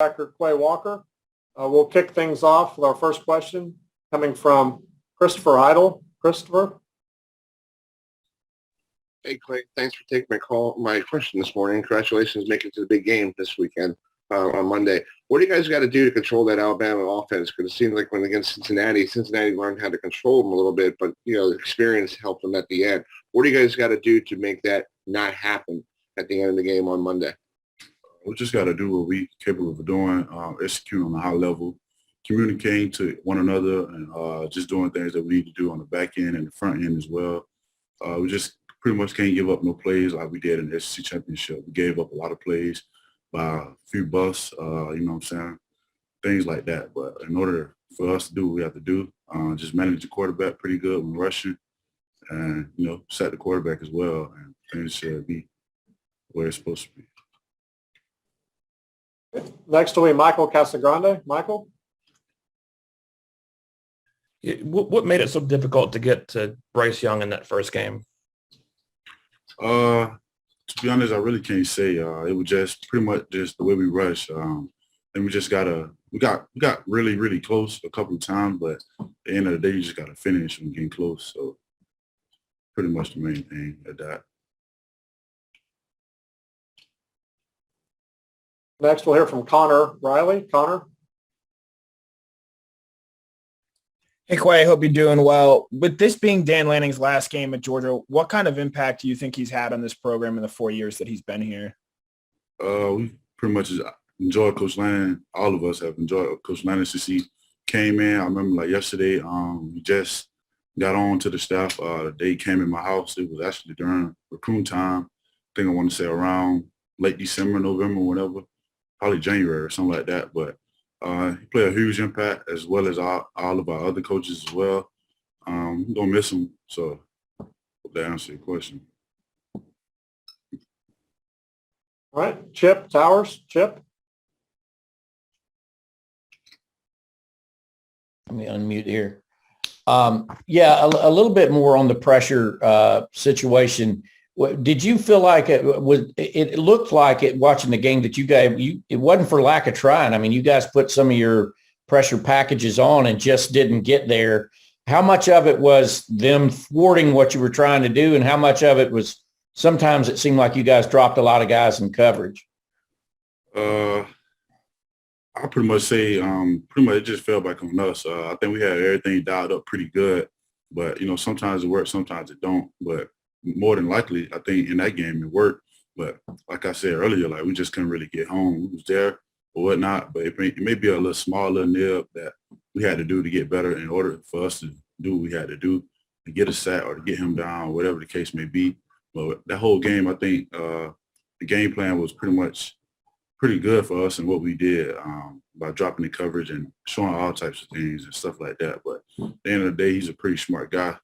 linebacker Quay Walker. We'll kick things off with our first question coming from Christopher Idle. Christopher. Hey, Clay. Thanks for taking my question this morning. Congratulations making it to the big game this weekend on Monday. What do you guys got to do to control that Alabama offense? Because it seemed like when against Cincinnati learned how to control them a little bit, but, the experience helped them at the end. What do you guys got to do to make that not happen at the end of the game on Monday? We just got to do what we're capable of doing, execute on a high level, communicating to one another, and just doing things that we need to do on the back end and the front end as well. We just pretty much can't give up no plays like we did in the SEC championship. We gave up a lot of plays by a few busts, you know what I'm saying, things like that. But in order for us to do what we have to do, just manage the quarterback pretty good when rushing and, set the quarterback as well, and things should be where it's supposed to be. Next will be Michael Casagrande. Michael? What made it so difficult to get to Bryce Young in that first game? To be honest, I really can't say. It was just pretty much just the way we rushed. And we just we got really, really close a couple of times, but at the end of the day, you just got to finish and getting close. So pretty much the main thing at that. Next, we'll hear from Connor Riley. Connor? Hey, Quay, I hope you're doing well. With this being Dan Lanning's last game at Georgia, what kind of impact do you think he's had on this program in the 4 years that he's been here? We pretty much enjoyed Coach Lanning. All of us have enjoyed Coach Lanning since he came in. I remember yesterday, we just got on to the staff. The day he came in my house, it was actually during recruiting time. I think I want to say around late December, November, whatever, probably January or something like that. But he played a huge impact, as well as all of our other coaches as well. We're going to miss him, so hope that answers your question. All right, Chip Towers. Chip? Let me unmute here. A little bit more on the pressure situation. Did you feel like it looked like it watching the game that you gave, it wasn't for lack of trying. I mean, you guys put some of your pressure packages on and just didn't get there. How much of it was them thwarting what you were trying to do, and how much of it was sometimes it seemed like you guys dropped a lot of guys in coverage? I pretty much say it just fell back on us. I think we had everything dialed up pretty good, but, sometimes it works, sometimes it don't. But more than likely, I think in that game it worked. But like I said earlier, we just couldn't really get home. We was there or whatnot, but it may be a little small little nib that we had to do to get better in order for us to do what we had to do to get a sack or to get him down, whatever the case may be. But that whole game, I think the game plan was pretty good for us and what we did by dropping the coverage and showing all types of things and stuff like that. But at the end of the day, he's a pretty smart guy.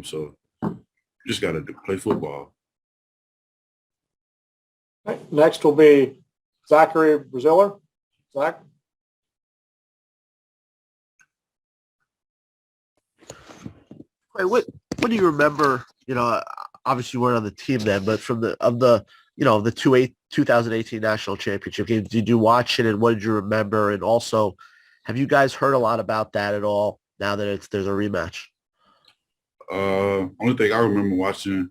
So you just got to play football. Next will be Zachary Braziller. Zach? Wait, what do you remember? Obviously you weren't on the team then, but from the 2018 national championship game, did you watch it, and what did you remember? And also, have you guys heard a lot about that at all now that there's a rematch? Only thing I remember watching,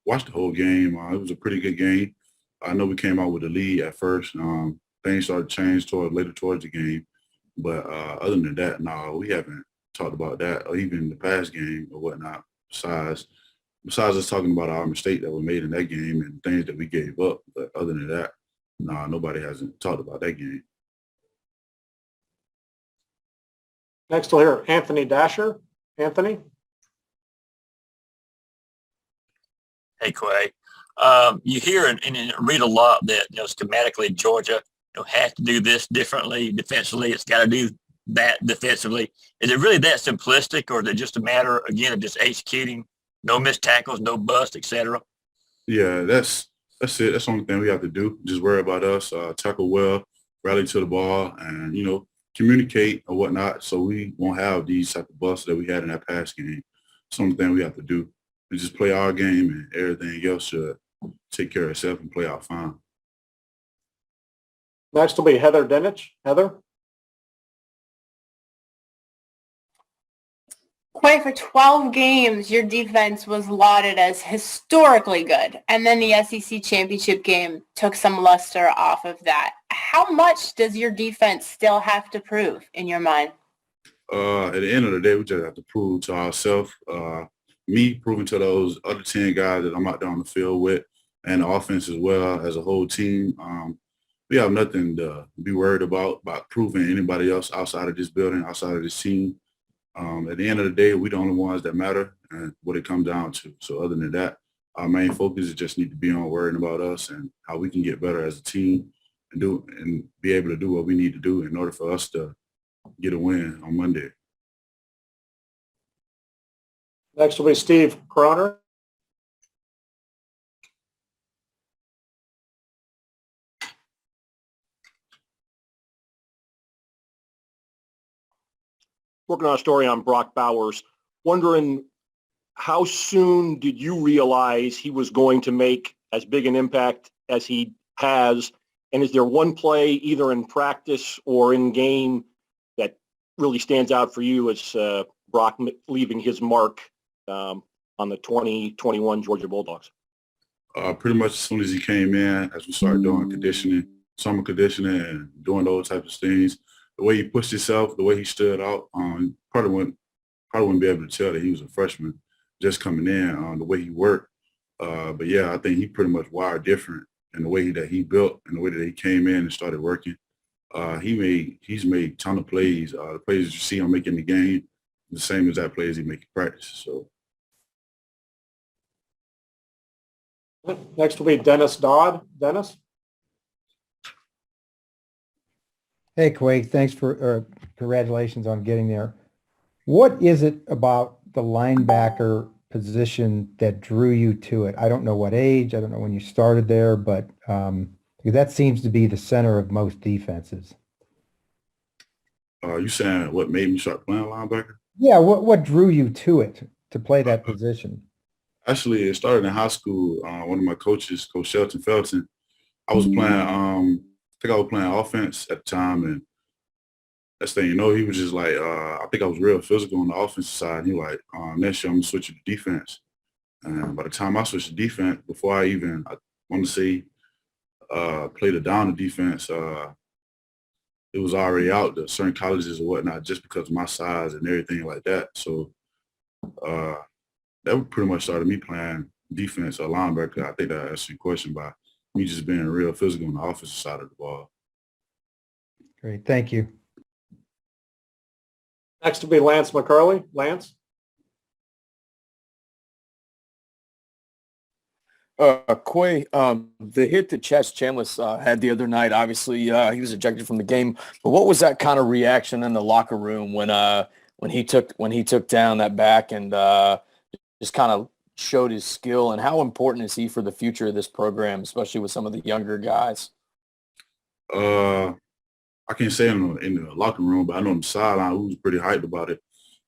watched the whole game. It was a pretty good game. I know we came out with a lead at first. Things started to change later towards the game. But other than that, no, we haven't talked about that or even the past game or whatnot. Besides us talking about our mistake that we made in that game and things that we gave up. But other than that, no, nobody hasn't talked about that game. Next we'll hear Anthony Dasher. Anthony? Hey, Quay. You hear and read a lot that, schematically Georgia has to do this differently defensively. It's got to do that defensively. Is it really that simplistic, or is it just a matter, again, of just executing, no missed tackles, no bust, et cetera? Yeah, that's it. That's the only thing we have to do. Just worry about us, tackle well, rally to the ball, and, communicate or whatnot so we won't have these type of busts that we had in that past game. It's the only thing we have to do. We just play our game, and everything else should take care of itself and play out fine. Next will be Heather Dinich. Heather? Quay, for 12 games, your defense was lauded as historically good. And then the SEC championship game took some luster off of that. How much does your defense still have to prove in your mind? At the end of the day, we just have to prove to ourselves, me proving to those other 10 guys that I'm out there on the field with, and the offense as well as a whole team. We have nothing to be worried about proving anybody else outside of this building, outside of this team. At the end of the day, we're the only ones that matter and what it comes down to. So other than that, our main focus is just need to be on worrying about us and how we can get better as a team and be able to do what we need to do in order for us to get a win on Monday. Next will be Steve Croner. Working on a story on Brock Bowers, wondering how soon did you realize he was going to make as big an impact as he has? And is there one play either in practice or in game that really stands out for you as Brock leaving his mark on the 2021 Georgia Bulldogs? Pretty much as soon as he came in, as we started doing conditioning, summer conditioning and doing those types of things, the way he pushed himself, the way he stood out, probably wouldn't be able to tell that he was a freshman just coming in, the way he worked. But yeah, I think he pretty much wired different in the way that he built and the way that he came in and started working. He's made a ton of plays. The plays that you see him making the game, the same as that plays he make in practice. So. Next will be Dennis Dodd. Dennis? Hey, Quay, thanks congratulations on getting there. What is it about the linebacker position that drew you to it? I don't know what age, I don't know when you started there, but because that seems to be the center of most defenses. You saying what made me start playing linebacker? Yeah, what drew you to it, to play that position? Actually, it started in high school. One of my coaches, Coach Shelton Felton, I was playing I think I was playing offense at the time, and next thing you know, he was just like, I think I was real physical on the offensive side. He like, next year I'm gonna switch to defense. And by the time I switched to defense, before I want to say, played a down to defense, it was already out to certain colleges or whatnot, just because of my size and everything like that. So that pretty much started me playing defense or linebacker. I think that answered your question by me just being real physical on the offensive side of the ball. Great, thank you. Next will be Lance McCurley. Lance? Quay, the hit that Chas Chambliss had the other night, obviously he was ejected from the game, but what was that kind of reaction in the locker room when he took down that back and just kind of showed his skill, and how important is he for the future of this program, especially with some of the younger guys? I can't say in the locker room, but I know on the sideline, we was pretty hyped about it.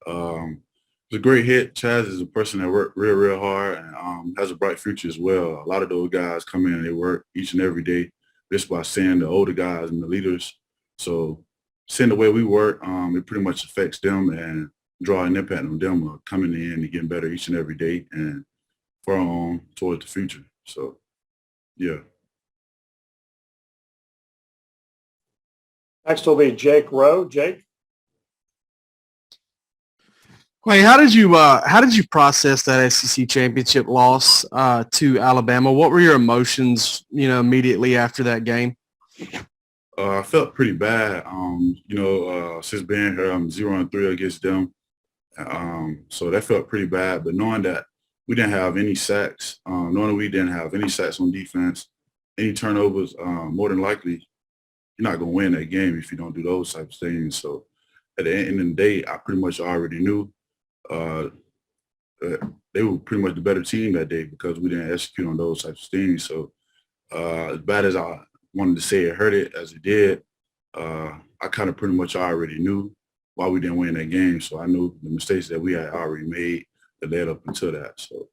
It's a great hit. Chaz is a person that worked real, real hard and has a bright future as well. A lot of those guys come in and they work each and every day just by seeing the older guys and the leaders. So seeing the way we work, it pretty much affects them and draw an impact on them coming in and getting better each and every day and far on towards the future. So, yeah. Next will be Jake Rowe. Jake? Quay, how did you process that SEC championship loss to Alabama? What were your emotions, immediately after that game? I felt pretty bad. Since being here, I'm 0-3 against them. So that felt pretty bad. But knowing that we didn't have any sacks, on defense, any turnovers, more than likely, you're not going to win that game if you don't do those types of things. So at the end of the day, I pretty much already knew they were pretty much the better team that day because we didn't execute on those types of things. So as bad as I wanted to say it hurt it as it did, I kind of pretty much already knew why we didn't win that game. So I knew the mistakes that we had already made that led up until that. So.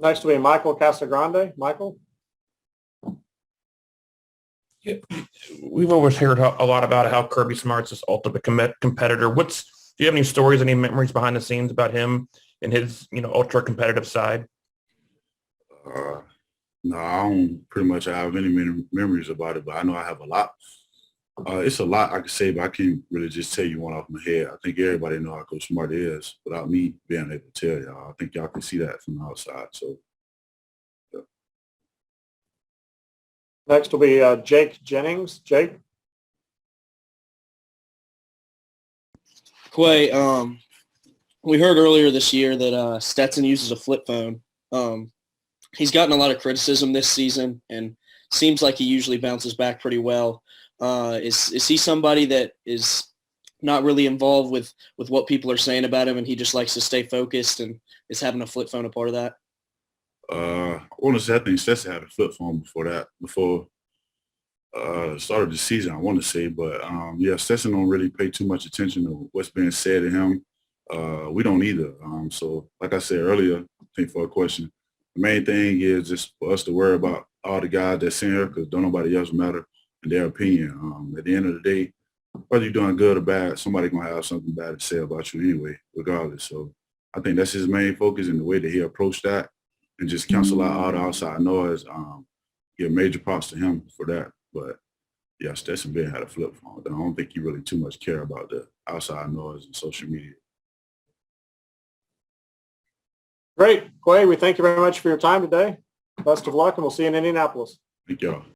Next will be Michael Casagrande. Michael? Yeah, we've always heard a lot about how Kirby Smart's this ultimate competitor. Do you have any stories, any memories behind the scenes about him and his, ultra competitive side? No, I don't pretty much have any memories about it, but I know I have a lot. It's a lot I could say, but I can't really just tell you one off my head. I think everybody know how Coach Smart is without me being able to tell y'all. I think y'all can see that from the outside. So, yeah. Next will be Jake Jennings. Jake? Quay, we heard earlier this year that Stetson uses a flip phone. He's gotten a lot of criticism this season and seems like he usually bounces back pretty well. Is he somebody that is not really involved with what people are saying about him and he just likes to stay focused, and is having a flip phone a part of that? I want to say I think Stetson had a flip phone before the start of the season, I want to say. But, yeah, Stetson don't really pay too much attention to what's being said to him. We don't either. So, like I said earlier, I think for a question, the main thing is just for us to worry about all the guys that's in here, because don't nobody else matter in their opinion. At the end of the day, whether you're doing good or bad, somebody's going to have something bad to say about you anyway, regardless. So I think that's his main focus, and the way that he approached that and just cancel out all the outside noise. Give major props to him for that. But, yeah, Stetson Ben had a flip phone. I don't think he really too much care about the outside noise and social media. Great. Quay, we thank you very much for your time today. Best of luck, and we'll see you in Indianapolis. Thank y'all.